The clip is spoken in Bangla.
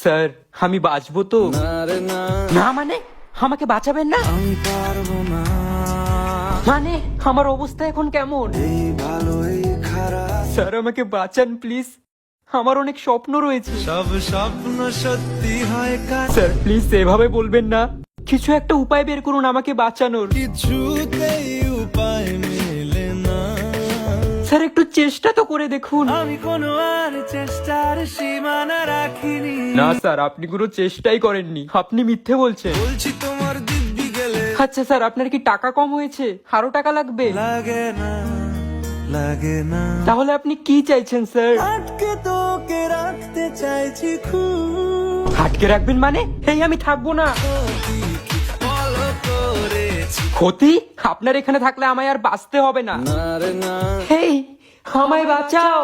স্যার আমি বাঁচবো তো? না মানে আমাকে বাঁচাবেন না? মানে আমার অবস্থা এখন কেমন? স্যার আমাকে বাঁচান প্লিজ, আমার অনেক স্বপ্ন রয়েছে। সব স্বপ্ন সত্যি হয় স্যার প্লিজ এভাবে বলবেন না, কিছু একটা উপায় বের করুন আমাকে বাঁচানোর। কিছুতেই উপায় মেলে না। স্যার একটু চেষ্টা তো করে দেখুন। আমি কোনো আর চেষ্টার সীমানা রাখিনি। না স্যার আপনি কোনো চেষ্টাই করেননি, আপনি মিথ্যে বলছেন। বলছি তোমার দিব্যি গেলে আচ্ছা স্যার আপনার কি টাকা কম হয়েছে, আরো টাকা লাগবে? লাগে না, লাগে না। তাহলে আপনি কি চাইছেন স্যার? আটকে তোকে রাখতে চাইছি খুব। আটকে রাখবেন মানে? এই আমি থাকবো না। ফলো করেছি ক্ষতি? আপনার এখানে থাকলে আমায় আর বাঁচতে হবে না। না রে না। হেই আমায় বাঁচাও।